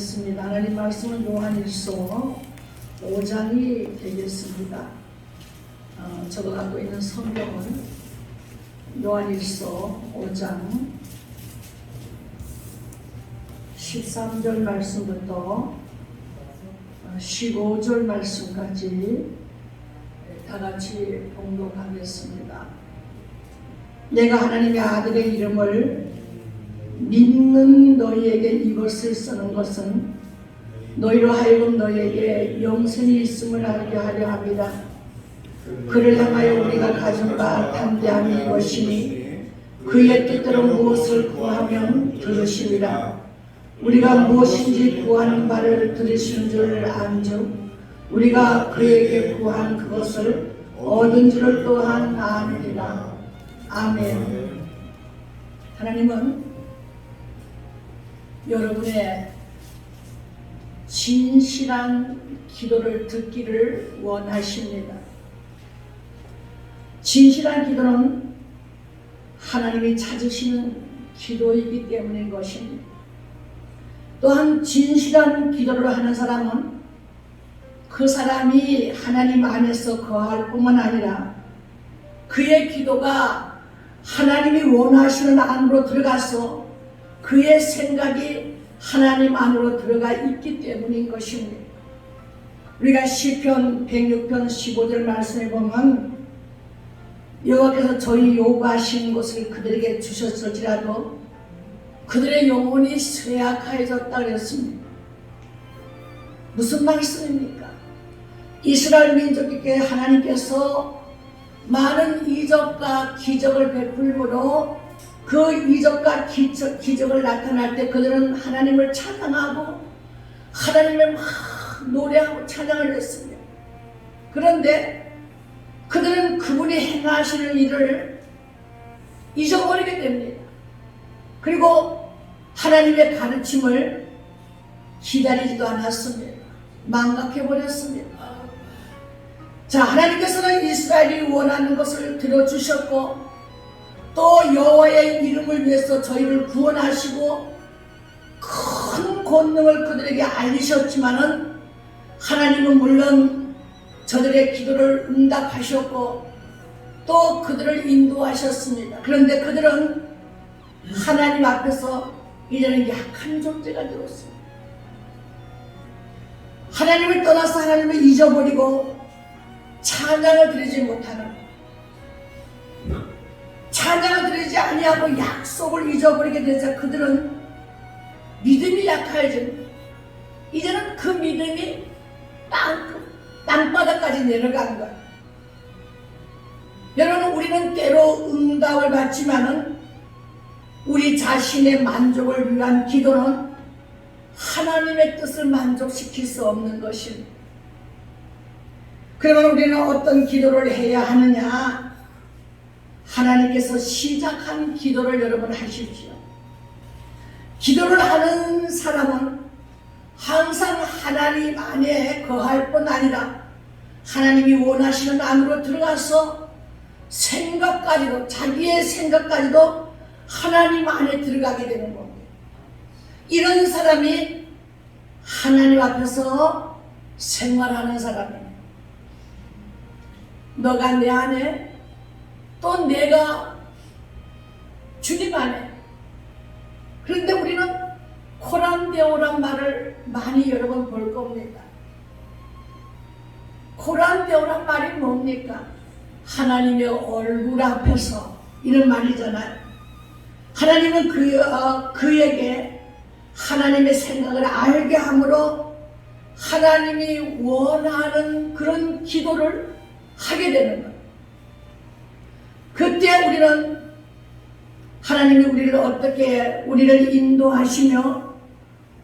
하겠습니다. 하나님 말씀은 요한일서 5장이 되겠습니다. 제가 갖고 있는 성경은 요한일서 5장 13절 말씀부터 15절 말씀까지 다 같이 봉독하겠습니다. 내가 하나님의 아들의 이름을 믿는 너희에게 이것을 쓰는 것은 너희로 하여금 너희에게 영생이 있음을 알게 하려 합니다. 그를 향하여 우리가 가진 바 담대함이 이것이니 그의 뜻대로 무엇을 구하면 들으시리라. 우리가 무엇인지 구하는 바를 들으시는 줄 안즉 우리가 그에게 구한 그것을 얻은 줄을 또한 아느니라. 아멘. 하나님은 여러분의 진실한 기도를 듣기를 원하십니다. 진실한 기도는 하나님이 찾으시는 기도이기 때문인 것입니다. 또한 진실한 기도를 하는 사람은 그 사람이 하나님 안에서 거할 뿐만 아니라 그의 기도가 하나님이 원하시는 안으로 들어가서 그의 생각이 하나님 안으로 들어가 있기 때문인 것입니다. 우리가 시편 106편 15절 말씀에 보면 여호와께서 저희 요구하신 것을 그들에게 주셨을지라도 그들의 영혼이 쇠약하여졌다 그랬습니다. 무슨 말씀입니까? 이스라엘 민족에게 하나님께서 많은 이적과 기적을 베풀므로 그 이적과 기적을 나타날 때 그들은 하나님을 찬양하고 하나님을 막 노래하고 찬양을 했습니다. 그런데 그들은 그분이 행하시는 일을 잊어버리게 됩니다. 그리고 하나님의 가르침을 기다리지도 않았습니다. 망각해버렸습니다. 자, 하나님께서는 이스라엘이 원하는 것을 들어주셨고 또 여호와의 이름을 위해서 저희를 구원하시고 큰 권능을 그들에게 알리셨지만은 하나님은 물론 저들의 기도를 응답하셨고 또 그들을 인도하셨습니다. 그런데 그들은 하나님 앞에서 이제는 약한 존재가 되었습니다. 하나님을 떠나서 하나님을 잊어버리고 찬양을 드리지 못하는 것, 찬양을 드리지 아니하고 약속을 잊어버리게 되자 그들은 믿음이 약해집니다. 이제는 그 믿음이 땅바닥까지 내려간 거예요. 여러분, 우리는 때로 응답을 받지만은 우리 자신의 만족을 위한 기도는 하나님의 뜻을 만족시킬 수 없는 것입니다. 그러면 우리는 어떤 기도를 해야 하느냐? 하나님께서 시작한 기도를 여러분 하십시오. 기도를 하는 사람은 항상 하나님 안에 거할 뿐 아니라 하나님이 원하시는 안으로 들어가서 생각까지도, 자기의 생각까지도 하나님 안에 들어가게 되는 겁니다. 이런 사람이 하나님 앞에서 생활하는 사람입니다. 너가 내 안에, 또 내가 주님 안에. 그런데 우리는 코란데오란 말을 많이 여러분 볼 겁니다. 코란데오란 말이 뭡니까? 하나님의 얼굴 앞에서 이런 말이잖아요. 하나님은 그에게 하나님의 생각을 알게 함으로 하나님이 원하는 그런 기도를 하게 되는 거예요. 그때 우리는 하나님이 우리를 인도하시며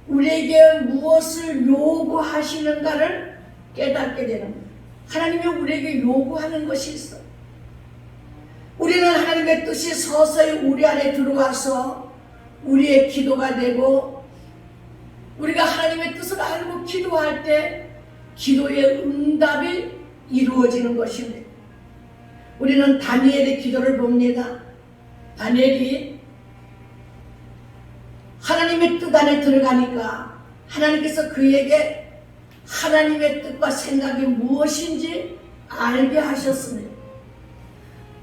우리에게 무엇을 요구하시는가를 깨닫게 되는 거예요. 하나님이 우리에게 요구하는 것이 있어. 우리는 하나님의 뜻이 서서히 우리 안에 들어와서 우리의 기도가 되고 우리가 하나님의 뜻을 알고 기도할 때 기도의 응답이 이루어지는 것입니다. 우리는 다니엘의 기도를 봅니다. 다니엘이 하나님의 뜻 안에 들어가니까 하나님께서 그에게 하나님의 뜻과 생각이 무엇인지 알게 하셨습니다.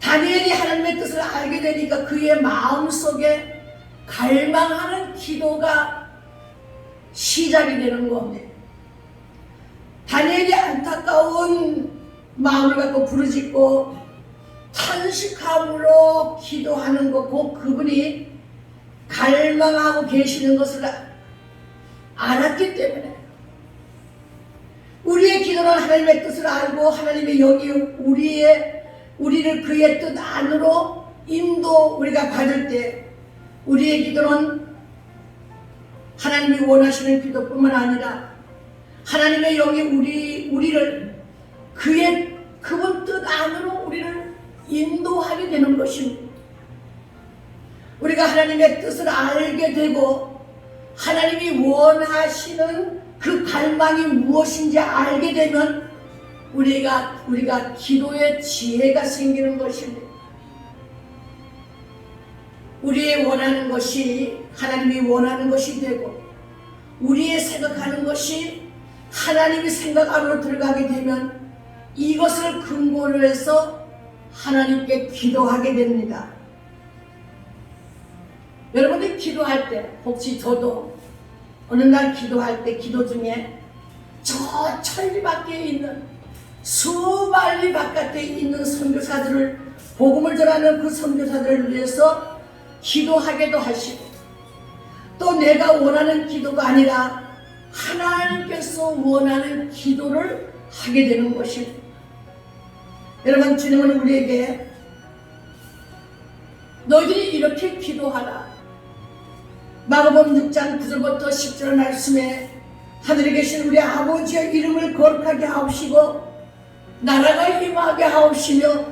다니엘이 하나님의 뜻을 알게 되니까 그의 마음속에 갈망하는 기도가 시작이 되는 겁니다. 다니엘이 안타까운 마음을 갖고 부르짖고 탄식함으로 기도하는 것, 곧 그분이 갈망하고 계시는 것을 알았기 때문에 우리의 기도는 하나님의 뜻을 알고 하나님의 영이 우리를 그의 뜻 안으로 인도 우리가 받을 때 우리의 기도는 하나님이 원하시는 기도뿐만 아니라 하나님의 영이 우리를 그분 뜻 안으로 우리를 인도하게 되는 것입니다. 우리가 하나님의 뜻을 알게 되고 하나님이 원하시는 그 갈망이 무엇인지 알게 되면 우리가 기도의 지혜가 생기는 것입니다. 우리의 원하는 것이 하나님이 원하는 것이 되고 우리의 생각하는 것이 하나님의 생각 안으로 들어가게 되면 이것을 근거로 해서 하나님께 기도하게 됩니다. 여러분들이 기도할 때 혹시 저도 어느 날 기도할 때 기도 중에 저 천리 밖에 있는 수만리 바깥에 있는 선교사들을 복음을 전하는 그 선교사들을 위해서 기도하게도 하시고 또 내가 원하는 기도가 아니라 하나님께서 원하는 기도를 하게 되는 것입니다. 여러분, 주님은 우리에게 너희들이 이렇게 기도하라. 마가복음 6장 9절부터 10절 말씀에 하늘에 계신 우리 아버지의 이름을 거룩하게 하옵시고 나라가 임하게 하옵시며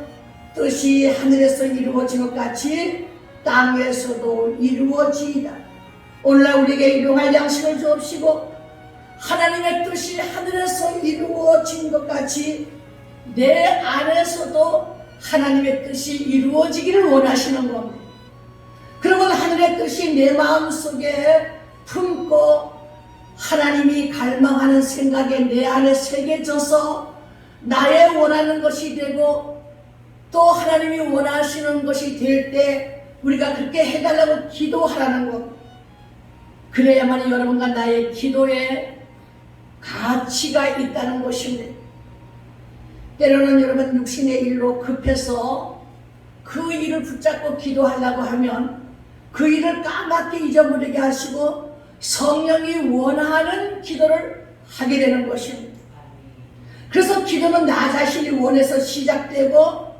뜻이 하늘에서 이루어진 것 같이 땅에서도 이루어지이다. 오늘날 우리에게 일용할 양식을 주옵시고 하나님의 뜻이 하늘에서 이루어진 것 같이 내 안에서도 하나님의 뜻이 이루어지기를 원하시는 겁니다. 그러면 하늘의 뜻이 내 마음속에 품고 하나님이 갈망하는 생각에 내 안에 새겨져서 나의 원하는 것이 되고 또 하나님이 원하시는 것이 될 때 우리가 그렇게 해달라고 기도하라는 것. 그래야만 여러분과 나의 기도에 가치가 있다는 것입니다. 때로는 여러분 육신의 일로 급해서 그 일을 붙잡고 기도하려고 하면 그 일을 까맣게 잊어버리게 하시고 성령이 원하는 기도를 하게 되는 것입니다. 그래서 기도는 나 자신이 원해서 시작되고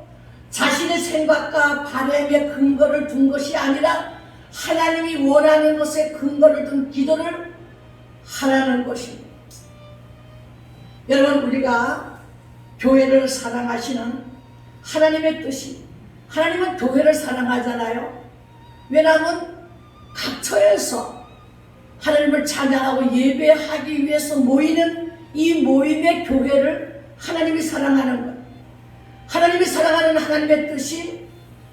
자신의 생각과 바람의 근거를 둔 것이 아니라 하나님이 원하는 것에 근거를 둔 기도를 하라는 것입니다. 여러분, 우리가 교회를 사랑하시는 하나님의 뜻이, 하나님은 교회를 사랑하잖아요. 왜냐하면 각처에서 하나님을 찬양하고 예배하기 위해서 모이는 이 모임의 교회를 하나님이 사랑하는 것. 하나님이 사랑하는 하나님의 뜻이,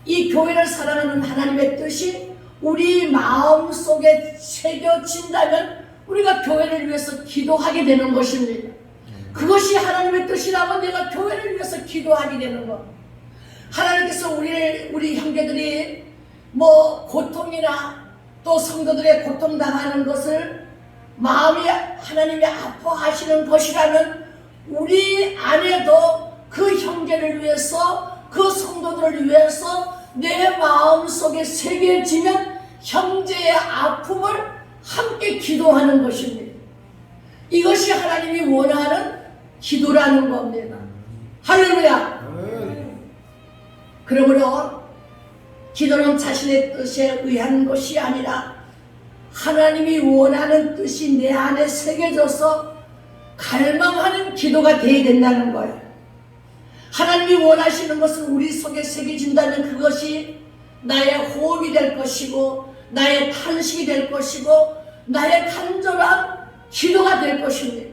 이 교회를 사랑하는 하나님의 뜻이 우리 마음속에 새겨진다면 우리가 교회를 위해서 기도하게 되는 것입니다. 그것이 하나님의 뜻이라면 내가 교회를 위해서 기도하게 되는 것. 하나님께서 우리 형제들이 고통이나 또 성도들의 고통당하는 것을 마음이 하나님이 아파하시는 것이라면 우리 안에도 그 형제를 위해서 그 성도들을 위해서 내 마음속에 새겨지면 형제의 아픔을 함께 기도하는 것입니다. 이것이 하나님이 원하는 기도라는 겁니다. 할렐루야. 그러므로 기도는 자신의 뜻에 의한 것이 아니라 하나님이 원하는 뜻이 내 안에 새겨져서 갈망하는 기도가 되어야 된다는 거예요. 하나님이 원하시는 것을 우리 속에 새겨진다면 그것이 나의 호흡이 될 것이고 나의 탄식이 될 것이고 나의 간절한 기도가 될 것입니다.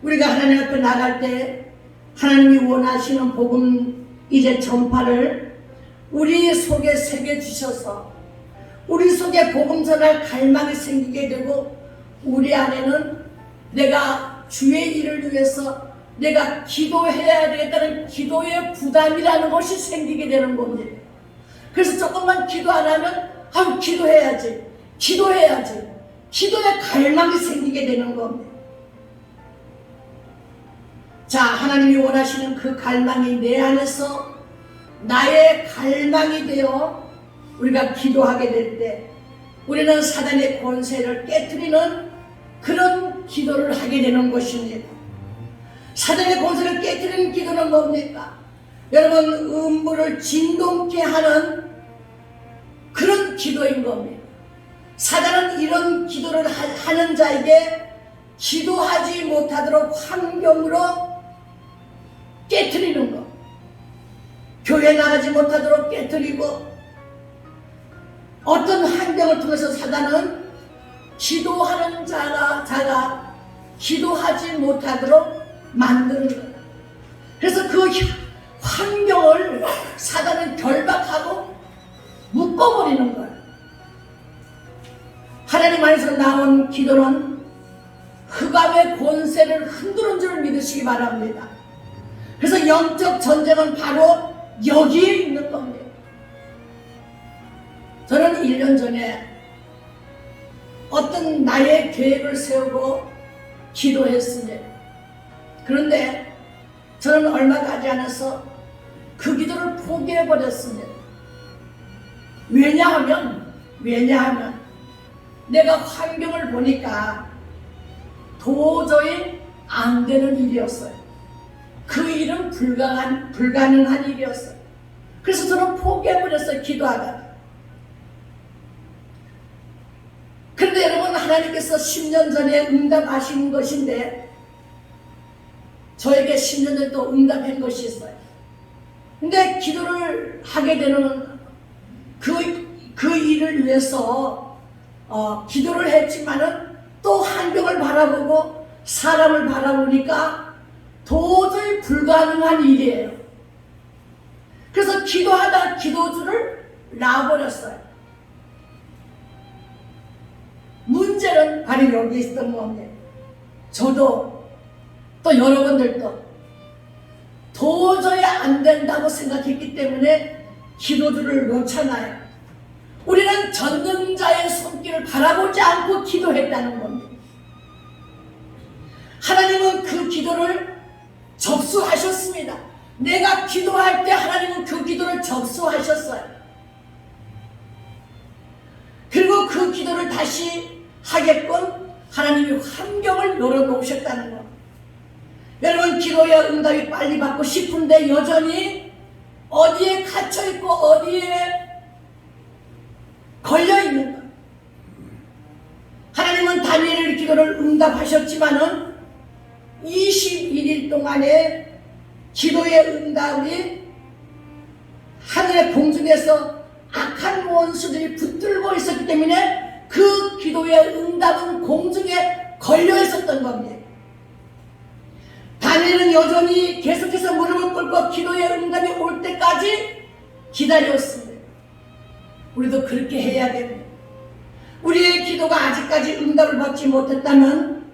우리가 하나님 앞에 나갈 때 하나님이 원하시는 복음 이제 전파를 우리 속에 새겨주셔서 우리 속에 복음 전할 갈망이 생기게 되고 우리 안에는 내가 주의 일을 위해서 내가 기도해야 되겠다는 기도의 부담이라는 것이 생기게 되는 겁니다. 그래서 조금만 기도 안 하면 기도해야지 기도의 갈망이 생기게 되는 겁니다. 자, 하나님이 원하시는 그 갈망이 내 안에서 나의 갈망이 되어 우리가 기도하게 될 때 우리는 사단의 권세를 깨트리는 그런 기도를 하게 되는 것입니다. 사단의 권세를 깨트리는 기도는 뭡니까? 여러분, 음부를 진동케 하는 그런 기도인 겁니다. 사단은 이런 기도를 하는 자에게 기도하지 못하도록 환경으로 깨트리는 것, 교회 나가지 못하도록 깨트리고, 어떤 환경을 통해서 사단은 기도하는 자가 기도하지 못하도록 만드는 거예요. 그래서 그 환경을 사단은 결박하고 묶어버리는 거예요. 하나님 안에서 나온 기도는 흑암의 권세를 흔드는 줄 믿으시기 바랍니다. 그래서 영적 전쟁은 바로 여기에 있는 겁니다. 저는 1년 전에 어떤 나의 계획을 세우고 기도했습니다. 그런데 저는 얼마 가지 않아서 그 기도를 포기해버렸습니다. 왜냐하면 내가 환경을 보니까 도저히 안 되는 일이었어요. 그 일은 불가능한 일이었어요. 그래서 저는 포기해버렸어요, 기도하다가. 그런데 여러분, 하나님께서 10년 전에 응답하신 것인데 저에게 10년 전에 또 응답한 것이 있어요. 근데 기도를 하게 되는 그 일을 위해서 기도를 했지만은 또 환경을 바라보고 사람을 바라보니까 도저히 불가능한 일이에요. 그래서 기도하다 기도주를 놔버렸어요. 문제는 바로 여기 있었던 겁니다. 저도 또 여러분들도 도저히 안 된다고 생각했기 때문에 기도주를 놓잖아요. 우리는 전능자의 손길을 바라보지 않고 기도했다는 겁니다. 하나님은 그 기도를 접수하셨습니다. 내가 기도할 때 하나님은 그 기도를 접수하셨어요. 그리고 그 기도를 다시 하게끔 하나님이 환경을 열어놓으셨다는 것. 여러분, 기도의 응답이 빨리 받고 싶은데 여전히 어디에 갇혀있고 어디에 걸려있는 것. 하나님은 다니엘의 기도를 응답하셨지만은 21일 동안에 기도의 응답이 하늘의 공중에서 악한 원수들이 붙들고 있었기 때문에 그 기도의 응답은 공중에 걸려 있었던 겁니다. 다니엘은 여전히 계속해서 무릎을 꿇고 기도의 응답이 올 때까지 기다렸습니다. 우리도 그렇게 해야 됩니다. 우리의 기도가 아직까지 응답을 받지 못했다면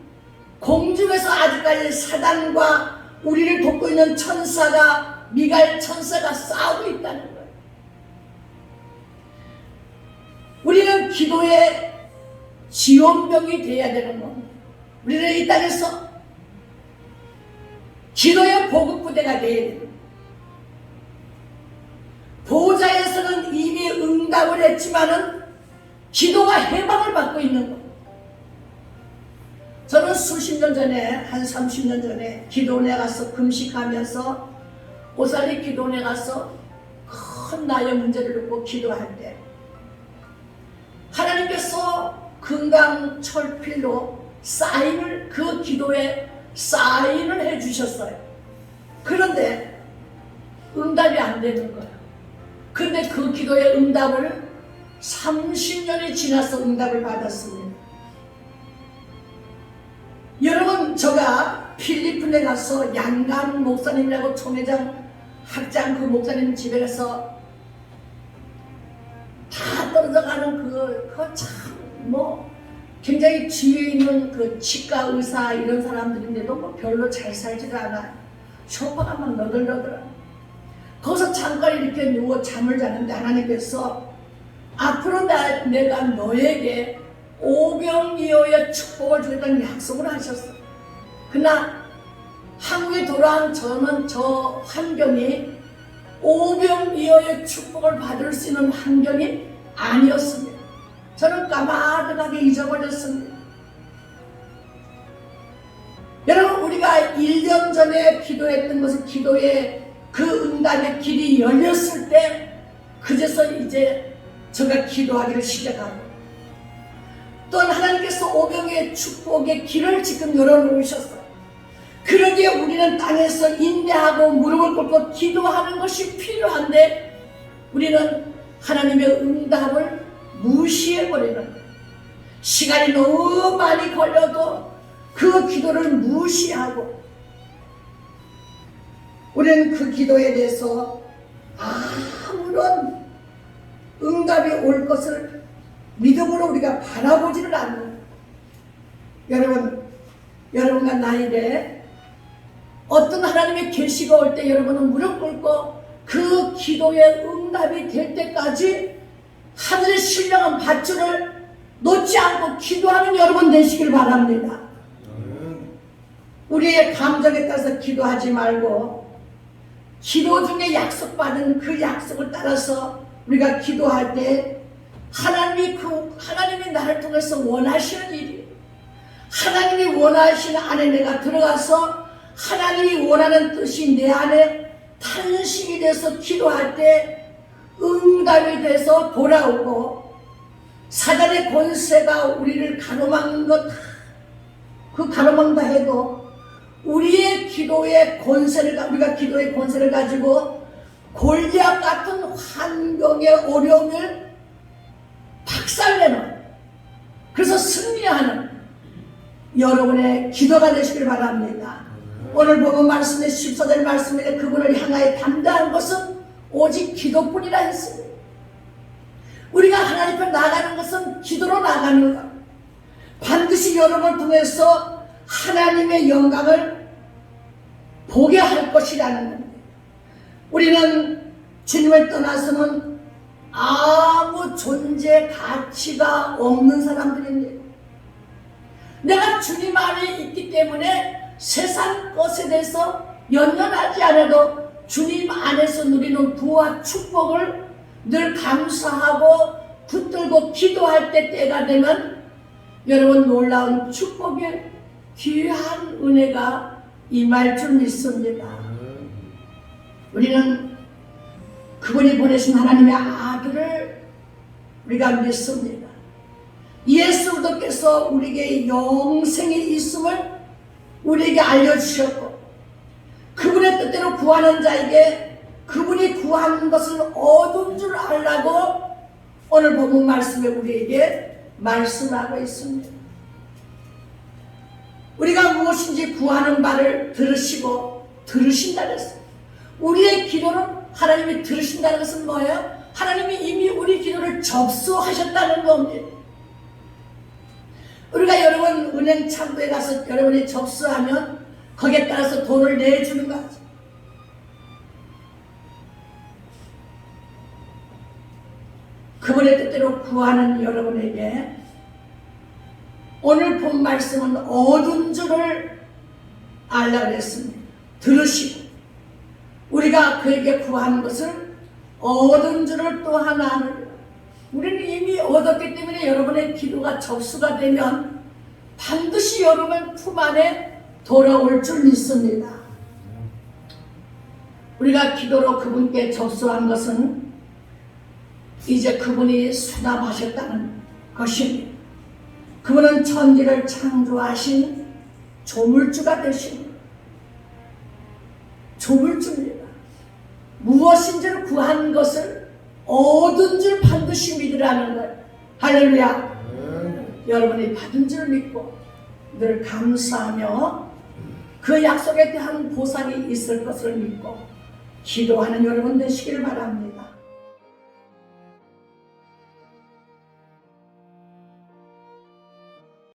공중에서 아직까지 사단과 우리를 돕고 있는 천사가, 미가엘 천사가 싸우고 있다는 거예요. 우리는 기도의 지원병이 되어야 되는 겁니다. 우리는 이 땅에서 기도의 보급부대가 되어야 됩니다. 보좌에서는 이미 응답을 했지만은 기도가 해방을 받고 있는 것. 저는 수십 년 전에, 한 30년 전에 기도원에 가서 금식하면서 오살리 기도원에 가서 큰 나의 문제를 놓고 기도할 때 하나님께서 금강철필로 사인을, 그 기도에 사인을 해주셨어요. 그런데 응답이 안 되는 거예요. 근데 그 기도의 응답을 30년이 지나서 응답을 받았습니다. 여러분, 제가 필리핀에 가서 양간 목사님이라고 총회장 학장 그 목사님 집에 가서 다 떨어져 가는 그 참 굉장히 지위에 있는 그 치과 의사 이런 사람들인데도 뭐 별로 잘 살지도 않아요. 소파가 막 너덜너덜하고. 거기서 잠깐 이렇게 누워 잠을 자는데 하나님께서 앞으로 내가 너에게 오병이어의 축복을 주겠다는 약속을 하셨어. 그러나 한국에 돌아온 저는 저 환경이 오병이어의 축복을 받을 수 있는 환경이 아니었습니다. 저는 까마득하게 잊어버렸습니다. 여러분, 우리가 1년 전에 기도했던 것은 기도의 그 응답의 길이 열렸을 때 그제서 이제 제가 기도하기를 시작하고, 또 하나님께서 오병이어의 축복의 길을 지금 열어놓으셨어요. 그러기에 우리는 땅에서 인내하고 무릎을 꿇고 기도하는 것이 필요한데 우리는 하나님의 응답을 무시해버리는 거예요. 시간이 너무 많이 걸려도 그 기도를 무시하고 우리는 그 기도에 대해서 아무런 응답이 올 것을 믿음으로 우리가 바라보지를 않는 거예요. 여러분과 나에게 어떤 하나님의 계시가 올 때 여러분은 무릎 꿇고 그 기도의 응답이 될 때까지 하늘의 신령한 밧줄을 놓지 않고 기도하는 여러분 되시길 바랍니다. 우리의 감정에 따라서 기도하지 말고 기도 중에 약속받은 그 약속을 따라서 우리가 기도할 때 하나님이 나를 통해서 원하시는 일이, 하나님이 원하시는 안에 내가 들어가서 하나님이 원하는 뜻이 내 안에 탄식이 돼서 기도할 때 응답이 돼서 돌아오고, 사단의 권세가 우리를 가로막는 것, 그 가로막는다 해도 우리의 기도의 권세를, 우리가 기도의 권세를 가지고 골리앗 같은 환경의 어려움을 박살내는, 그래서 승리하는 여러분의 기도가 되시길 바랍니다. 오늘 보면 말씀의 14절 말씀에 그분을 향하여 담대한 것은 오직 기도뿐이라 했습니다. 우리가 하나님 앞에 나가는 것은 기도로 나가는 것, 반드시 여러분을 통해서 하나님의 영광을 보게 할 것이라는 겁니다. 우리는 주님을 떠나서는 아무 존재 가치가 없는 사람들입니다. 내가 주님 안에 있기 때문에 세상 것에 대해서 연연하지 않아도 주님 안에서 누리는 부와 축복을 늘 감사하고 붙들고 기도할 때가 되면 여러분 놀라운 축복의 귀한 은혜가 임할 줄 믿습니다. 우리는 그분이 보내신 하나님의 아들을 우리가 믿습니다. 예수 그리스도께서 우리에게 영생이 있음을 우리에게 알려주셨고, 그분의 뜻대로 구하는 자에게 그분이 구하는 것을 얻은 줄 알라고 오늘 본문 말씀에 우리에게 말씀하고 있습니다. 우리가 무엇인지 구하는 바를 들으시고 들으신다는 것은, 우리의 기도는 하나님이 들으신다는 것은 뭐예요? 하나님이 이미 우리 기도를 접수하셨다는 겁니다. 우리가 여러분 은행 창구에 가서 여러분이 접수하면 거기에 따라서 돈을 내주는 거죠. 그분의 뜻대로 구하는 여러분에게 오늘 본 말씀은 얻은 줄을 알라 그랬습니다. 들으시고 우리가 그에게 구하는 것을 얻은 줄을 또 하나 아느니라. 우리는 이미 얻었기 때문에 여러분의 기도가 접수가 되면 반드시 여러분 품 안에 돌아올 줄 믿습니다. 우리가 기도로 그분께 접수한 것은 이제 그분이 수납하셨다는 것입니다. 그분은 천지를 창조하신 조물주가 되십니다. 조물주입니다. 무엇인지를 구한 것을 얻은 줄 반드시 믿으라는 거예요. 할렐루야. 여러분이 받은 줄 믿고 늘 감사하며 그 약속에 대한 보상이 있을 것을 믿고 기도하는 여러분 되시길 바랍니다.